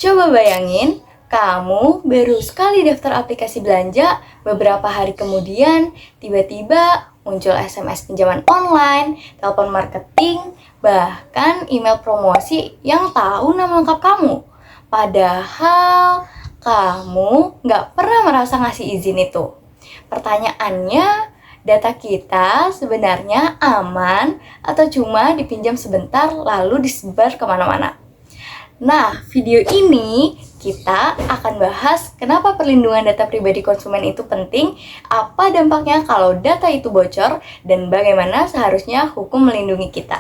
Coba bayangin, kamu baru sekali daftar aplikasi belanja, beberapa hari kemudian tiba-tiba muncul SMS pinjaman online, telepon marketing, bahkan email promosi yang tahu nama lengkap kamu. Padahal kamu nggak pernah merasa ngasih izin itu. Pertanyaannya, data kita sebenarnya aman atau cuma dipinjam sebentar lalu disebar kemana-mana? Nah, video ini kita akan bahas kenapa perlindungan data pribadi konsumen itu penting, apa dampaknya kalau data itu bocor, dan bagaimana seharusnya hukum melindungi kita.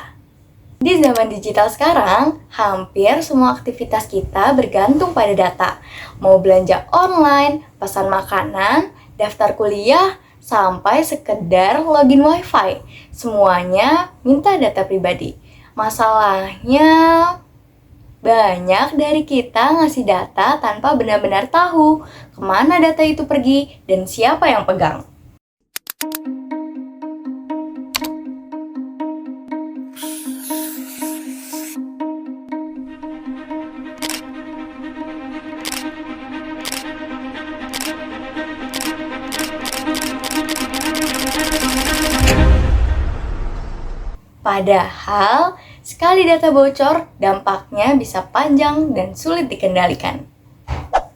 Di zaman digital sekarang, hampir semua aktivitas kita bergantung pada data. Mau belanja online, pesan makanan, daftar kuliah, sampai sekedar login wifi. Semuanya minta data pribadi. Masalahnya, banyak dari kita ngasih data tanpa benar-benar tahu kemana data itu pergi dan siapa yang pegang. Padahal, sekali data bocor, dampaknya bisa panjang dan sulit dikendalikan.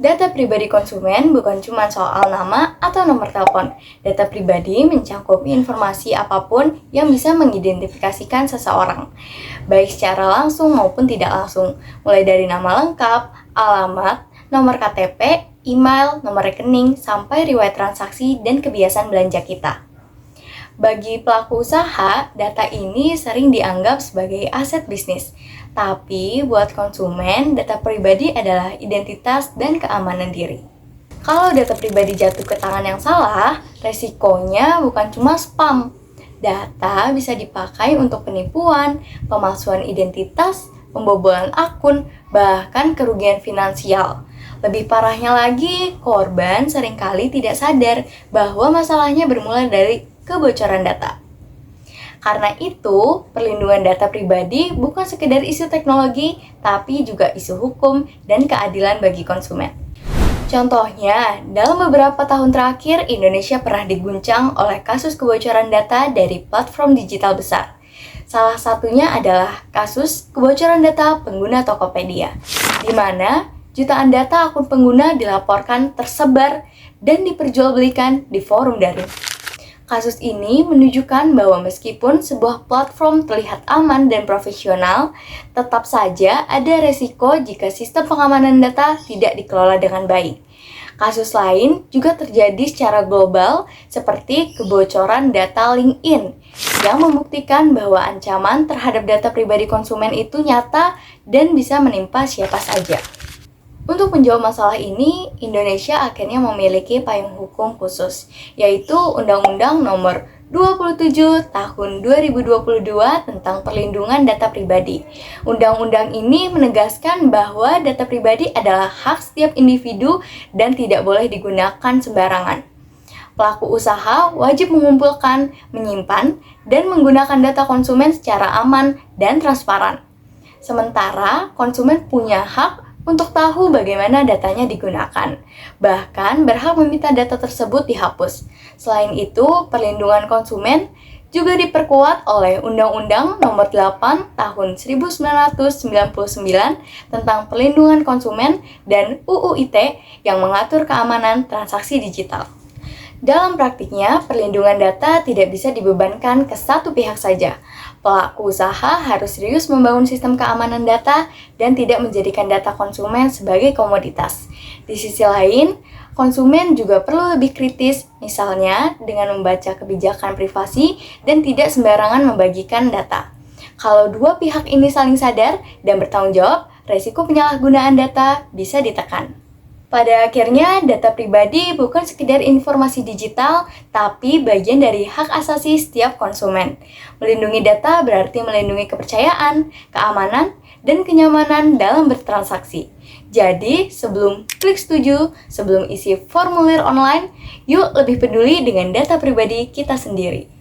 Data pribadi konsumen bukan cuma soal nama atau nomor telepon. Data pribadi mencakup informasi apapun yang bisa mengidentifikasikan seseorang, baik secara langsung maupun tidak langsung, mulai dari nama lengkap, alamat, nomor KTP, email, nomor rekening, sampai riwayat transaksi dan kebiasaan belanja kita. Bagi pelaku usaha, data ini sering dianggap sebagai aset bisnis. Tapi buat konsumen, data pribadi adalah identitas dan keamanan diri. Kalau data pribadi jatuh ke tangan yang salah, resikonya bukan cuma spam. Data bisa dipakai untuk penipuan, pemalsuan identitas, pembobolan akun, bahkan kerugian finansial. Lebih parahnya lagi, korban seringkali tidak sadar bahwa masalahnya bermula dari kebocoran data. Karena itu, perlindungan data pribadi bukan sekedar isu teknologi, tapi juga isu hukum dan keadilan bagi konsumen. Contohnya, dalam beberapa tahun terakhir, Indonesia pernah diguncang oleh kasus kebocoran data dari platform digital besar. Salah satunya adalah kasus kebocoran data pengguna Tokopedia, di mana jutaan data akun pengguna dilaporkan tersebar dan diperjualbelikan di forum daring. Kasus ini menunjukkan bahwa meskipun sebuah platform terlihat aman dan profesional, tetap saja ada resiko jika sistem pengamanan data tidak dikelola dengan baik. Kasus lain juga terjadi secara global, seperti kebocoran data LinkedIn, yang membuktikan bahwa ancaman terhadap data pribadi konsumen itu nyata dan bisa menimpa siapa saja. Untuk menjawab masalah ini, Indonesia akhirnya memiliki payung hukum khusus, yaitu Undang-Undang Nomor 27 Tahun 2022 tentang Perlindungan Data Pribadi. Undang-undang ini menegaskan bahwa data pribadi adalah hak setiap individu dan tidak boleh digunakan sembarangan. Pelaku usaha wajib mengumpulkan, menyimpan, dan menggunakan data konsumen secara aman dan transparan. Sementara, konsumen punya hak untuk tahu bagaimana datanya digunakan, bahkan berhak meminta data tersebut dihapus. Selain itu, perlindungan konsumen juga diperkuat oleh Undang-Undang Nomor 8 Tahun 1999 tentang Perlindungan Konsumen dan UU ITE yang mengatur keamanan transaksi digital. Dalam praktiknya, perlindungan data tidak bisa dibebankan ke satu pihak saja. Pelaku usaha harus serius membangun sistem keamanan data dan tidak menjadikan data konsumen sebagai komoditas. Di sisi lain, konsumen juga perlu lebih kritis, misalnya dengan membaca kebijakan privasi dan tidak sembarangan membagikan data. Kalau dua pihak ini saling sadar dan bertanggung jawab, resiko penyalahgunaan data bisa ditekan. Pada akhirnya, data pribadi bukan sekedar informasi digital, tapi bagian dari hak asasi setiap konsumen. Melindungi data berarti melindungi kepercayaan, keamanan, dan kenyamanan dalam bertransaksi. Jadi, sebelum klik setuju, sebelum isi formulir online, yuk lebih peduli dengan data pribadi kita sendiri.